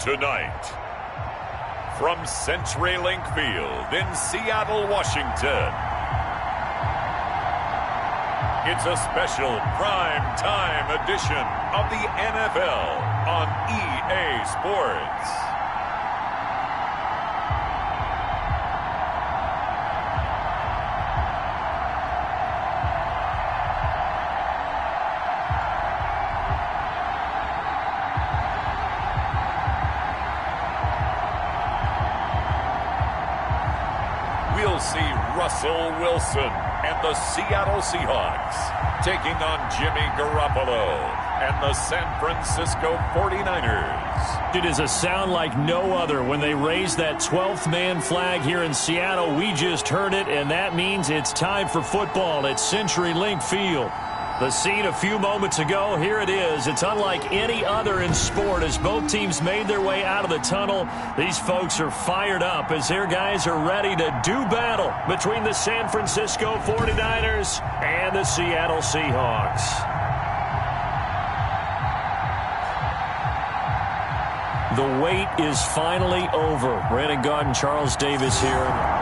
Tonight, from CenturyLink Field in Seattle, Washington, it's a special prime time edition of the NFL on EA Sports. We'll see Russell Wilson and the Seattle Seahawks taking on Jimmy Garoppolo and the San Francisco 49ers. It is a sound like no other when they raise that 12th man flag here in Seattle. We just heard it, and that means it's time for football at CenturyLink Field. The scene a few moments ago, here it is. It's unlike any other in sport as both teams made their way out of the tunnel. These folks are fired up as their guys are ready to do battle between the San Francisco 49ers and the Seattle Seahawks. The wait is finally over. Brandon Gaudin, Charles Davis here.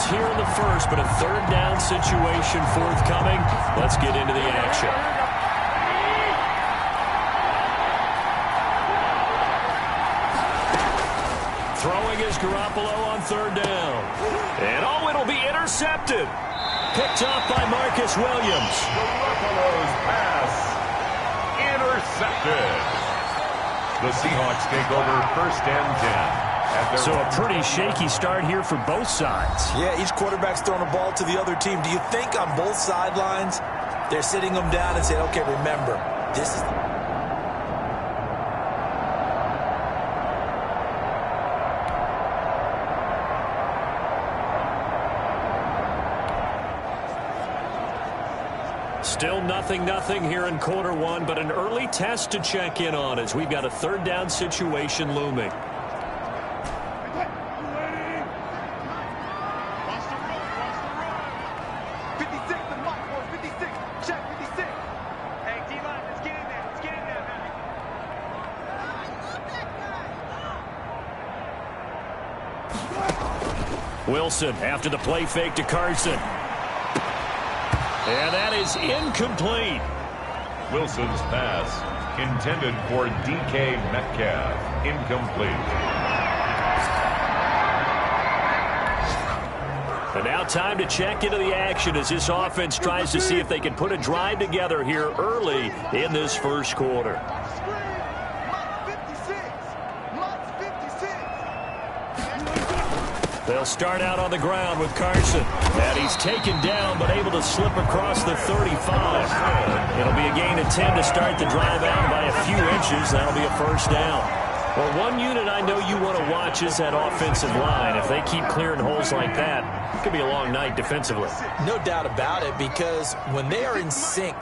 Here in the first, but a third down situation forthcoming. Let's get into the action. Throwing is Garoppolo on third down. And oh, it'll be intercepted. Picked off by Marcus Williams. Garoppolo's pass intercepted. The Seahawks take over first and 10. So a pretty shaky start here for both sides. Yeah, each quarterback's throwing a ball to the other team. Do you think on both sidelines they're sitting them down and saying, okay, remember, this is... Still nothing here in quarter one, but an early test to check in on as we've got a third down situation looming. Wilson after the play fake to Carson. And that is incomplete. Wilson's pass intended for DK Metcalf. Incomplete. And now time to check into the action as this offense tries to see if they can put a drive together here early in this first quarter. They'll start out on the ground with Carson. And he's taken down, but able to slip across the 35. It'll be a gain of 10 to start the drive out by a few inches. That'll be a first down. Well, one unit I know you want to watch is that offensive line. If they keep clearing holes like that, it could be a long night defensively. No doubt about it, because when they are in sync,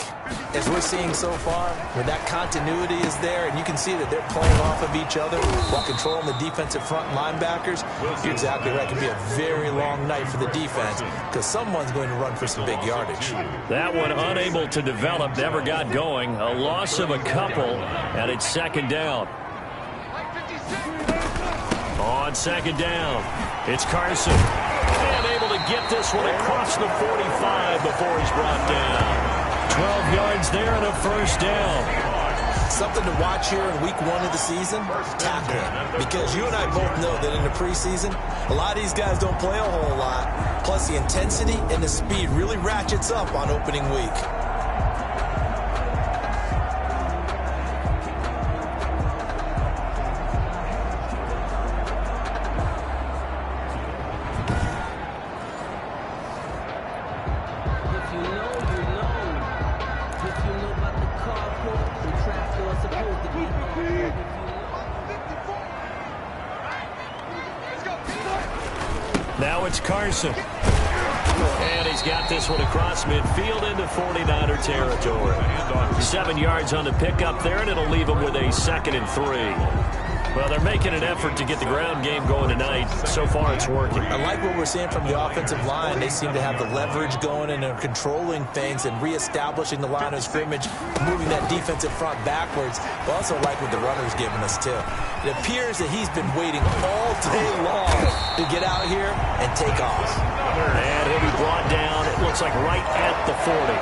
as we're seeing so far, when that continuity is there, and you can see that they're playing off of each other while controlling the defensive front linebackers, you're exactly right. It could be a very long night for the defense because someone's going to run for some big yardage. That one unable to develop, never got going. A loss of a couple, and it's second down. On second down, it's Carson. And able to get this one across the 45 before he's brought down. 12 yards there and a first down. Something to watch here in week one of the season, tackling. Because you and I both know that in the preseason, a lot of these guys don't play a whole lot. Plus the intensity and the speed really ratchets up on opening week. Now it's Carson. And he's got this one across midfield into 49er territory. 7 yards on the pickup there, and it'll leave him with a 2nd and 3. Well, they're making an effort to get the ground game going tonight. So far, it's working. I like what we're seeing from the offensive line. They seem to have the leverage going and are controlling things and reestablishing the line of scrimmage, moving that defensive front backwards. I also like what the runner's giving us, too. It appears that he's been waiting all day long to get out here and take off. And he'll be brought down, it looks like right at the 40.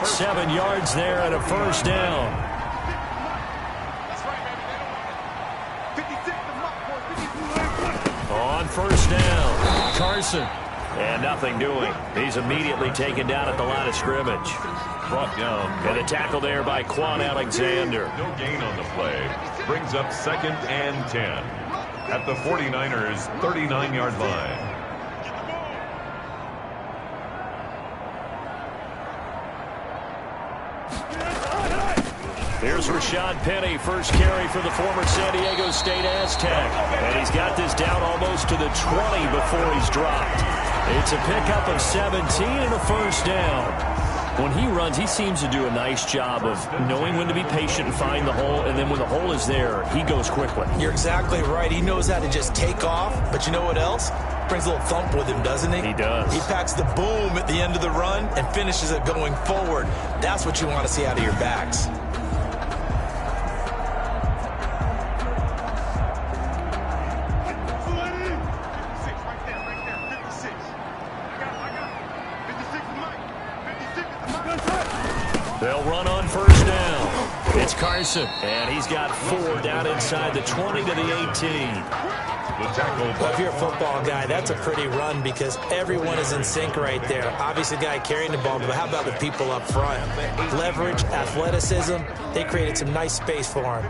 7 yards there and a first down. On first down, Carson. And nothing doing. He's immediately taken down at the line of scrimmage. Brought down. And a tackle there by Quan Alexander. No gain on the play. Brings up 2nd and 10. At the 49ers' 39-yard line. Here's Rashad Penny, first carry for the former San Diego State Aztec. And he's got this down almost to the 20 before he's dropped. It's a pickup of 17 and a first down. When he runs, he seems to do a nice job of knowing when to be patient and find the hole, and then when the hole is there, he goes quickly. You're exactly right. He knows how to just take off, but you know what else? Brings a little thump with him, doesn't he? He does. He packs the boom at the end of the run and finishes it going forward. That's what you want to see out of your backs. They'll run on first down. It's Carson, and he's got 4 down inside the 20 to the 18. Well, if you're a football guy, that's a pretty run because everyone is in sync right there. Obviously, the guy carrying the ball, but how about the people up front? Leverage, athleticism, they created some nice space for him.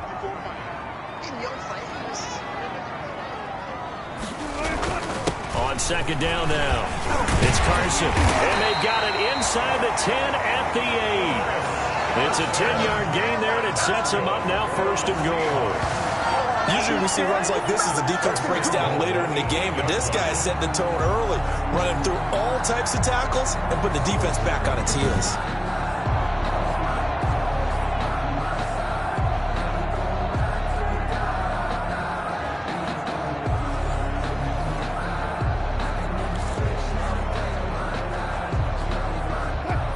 On second down now, it's Carson, and they've got it inside the 10 at the 8. It's a 10-yard gain there, and it sets them up now first and goal. Usually we see runs like this as the defense breaks down later in the game, but this guy is setting the tone early, running through all types of tackles and putting the defense back on its heels.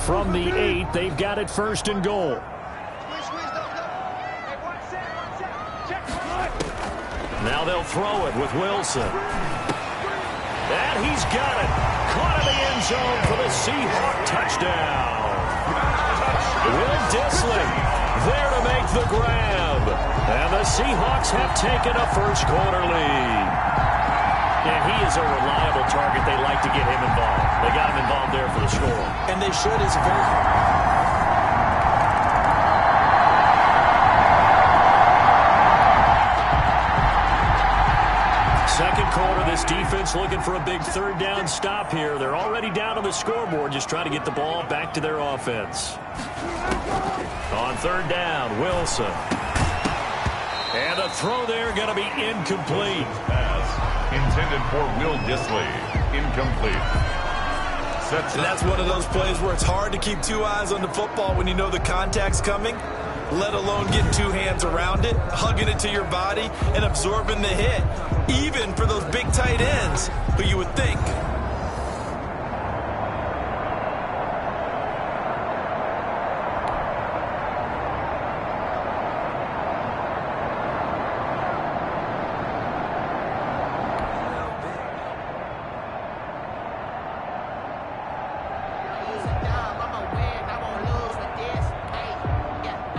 From the 8, they've got it first and goal. Now they'll throw it with Wilson. And he's got it. Caught in the end zone for the Seahawks touchdown. Will Dissly there to make the grab. And the Seahawks have taken a first quarter lead. And he is a reliable target. They like to get him involved. They got him involved there for the score. And they should. He's very... Second quarter, this defense looking for a big third down stop here. They're already down on the scoreboard, just trying to get the ball back to their offense. On third down, Wilson. And a throw there going to be incomplete. Pass intended for Will Dissly. Incomplete. And that's one of those plays where it's hard to keep 2 eyes on the football when you know the contact's coming, let alone getting 2 hands around it, hugging it to your body, and absorbing the hit, even for those big tight ends who you would think.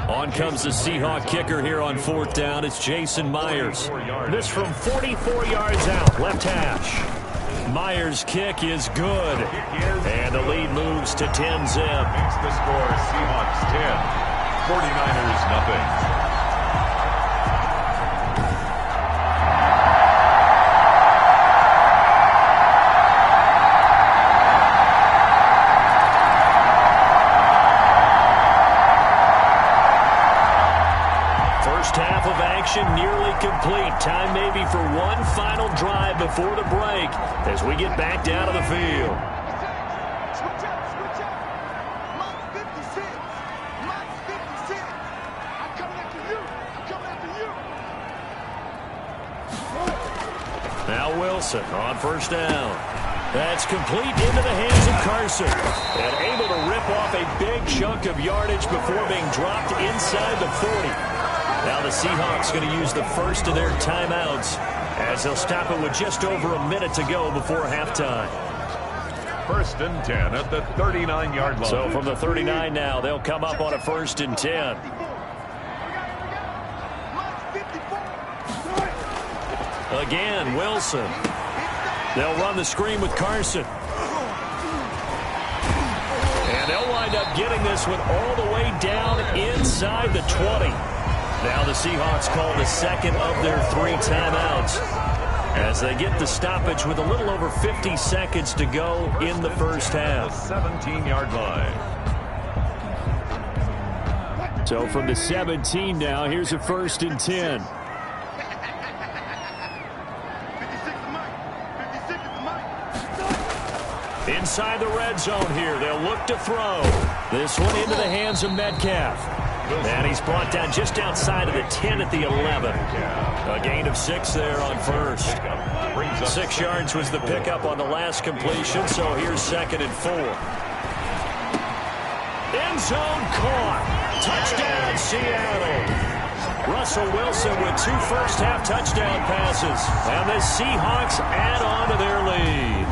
On comes the Seahawk kicker here on fourth down. It's Jason Myers. This from 44 yards out, left hash. Myers' kick is good. And the lead moves to 10-zip. Makes the score Seahawks 10, 49ers nothing. Half of action nearly complete. Time maybe for one final drive before the break as we get back down to the field. Now Wilson on first down. That's complete into the hands of Carson. And able to rip off a big chunk of yardage before being dropped inside the 40. Now the Seahawks going to use the first of their timeouts as they'll stop it with just over a minute to go before halftime. 1st and 10 at the 39-yard line. So from the 39 now, they'll come up on a 1st and 10. Again, Wilson. They'll run the screen with Carson. And they'll wind up getting this one all the way down inside the 20. Now the Seahawks call the second of their 3 timeouts as they get the stoppage with a little over 50 seconds to go in the first half. 17-yard line. So from the 17 now, here's a 1st and 10. Inside the red zone here, they'll look to throw. This one into the hands of Metcalf. And he's brought down just outside of the 10 at the 11. A gain of 6 there on first. 6 yards was the pickup on the last completion, so here's 2nd and 4. End zone caught. Touchdown, Seattle. Russell Wilson with 2 first-half touchdown passes. And the Seahawks add on to their lead.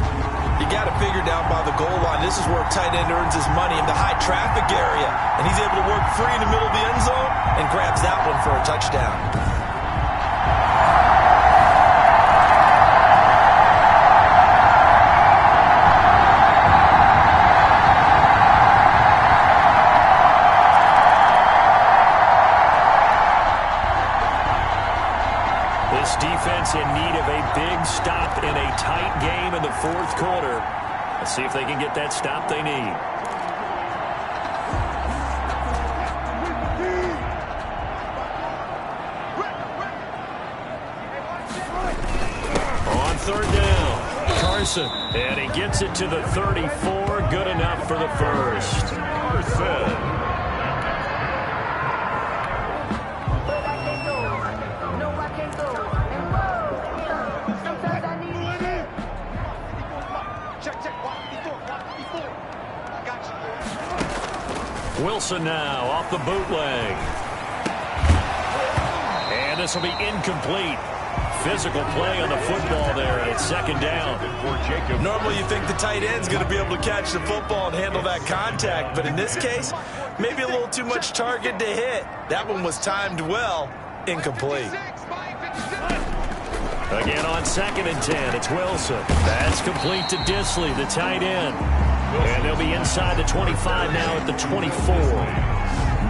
You got to figure down by the goal line. This is where a tight end earns his money in the high traffic area. And he's able to work free in the middle of the end zone and grabs that one for a touchdown. Defense in need of a big stop in a tight game in the 4th quarter. Let's see if they can get that stop they need. On 3rd down, Carson. And he gets it to the 34. Good enough for the first. Carson. Wilson now off the bootleg. And this will be incomplete. Physical play on the football there, and it's 2nd down. Normally you think the tight end's going to be able to catch the football and handle that contact, but in this case, maybe a little too much target to hit. That one was timed well. Incomplete. Again on 2nd and 10, it's Wilson. That's complete to Disley, the tight end. And they'll be inside the 25 now at the 24.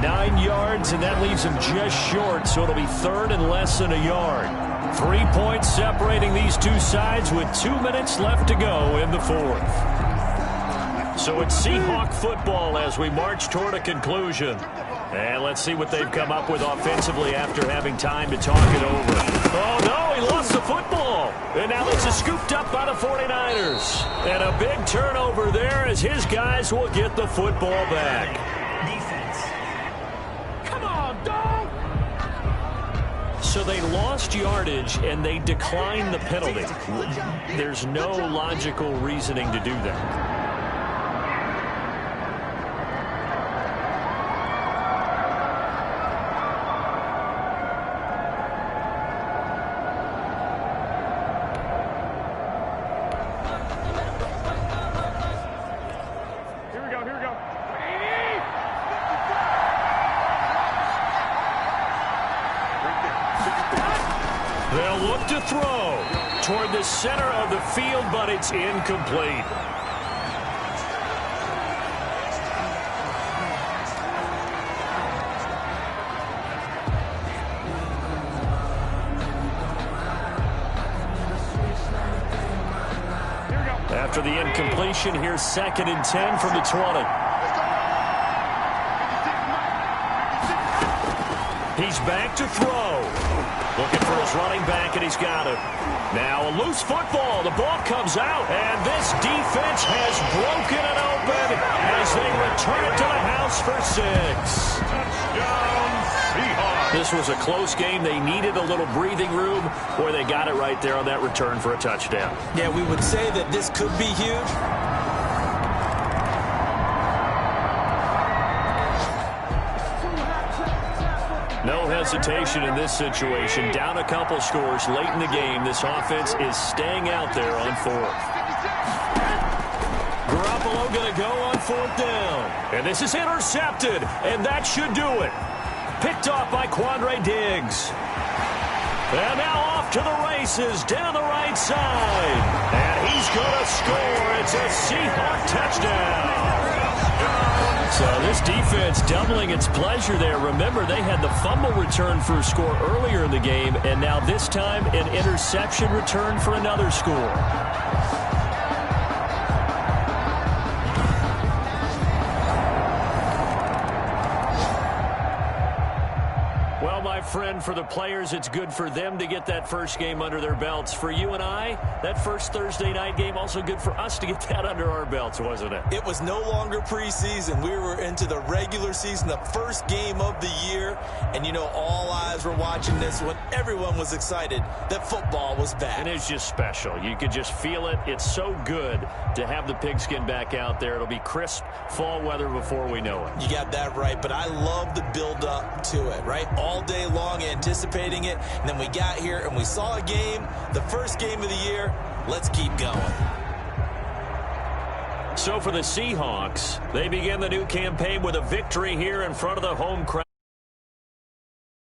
9 yards, and that leaves them just short, so it'll be 3rd and less than a yard. 3 points separating these two sides with 2 minutes left to go in the 4th. So it's Seahawk football as we march toward a conclusion. And let's see what they've come up with offensively after having time to talk it over. Oh, no, he lost the football. And now this is scooped up by the 49ers. And a big turnover there as his guys will get the football back. Defense. Come on, dog. So they lost yardage and they declined the penalty. There's no logical reasoning to do that. They'll look to throw toward the center of the field, but it's incomplete. After the incompletion, here's 2nd and 10 from the 20. He's back to throw. Looking for his running back, and he's got it. Now a loose football. The ball comes out, and this defense has broken it open as they return it to the house for 6. Touchdown, Seahawks. This was a close game. They needed a little breathing room. Boy, they got it right there on that return for a touchdown. Yeah, we would say that this could be huge. No hesitation in this situation. Down a couple scores late in the game. This offense is staying out there on fourth. Garoppolo going to go on fourth down. And this is intercepted, and that should do it. Picked off by Quandre Diggs. And now off to the races down the right side. And he's going to score. It's a Seahawks touchdown. So this defense doubling its pleasure there. Remember, they had the fumble return for a score earlier in the game, and now this time an interception return for another score. Well, my friend, for the players, it's good for them to get that first game under their belts. For you and I, that first Thursday night game, also good for us to get that under our belts, wasn't it? It was no longer preseason. We were into the regular season, the first game of the year. And, you know, all eyes were watching this when everyone was excited that football was back. And it's just special. You could just feel it. It's so good to have the pigskin back out there. It'll be crisp fall weather before we know it. You got that right, but I love the build-up to it, right? All day long anticipating it, and then we got here and we saw a game, the first game of the year. Let's keep going. So for the Seahawks, they begin the new campaign with a victory here in front of the home crowd.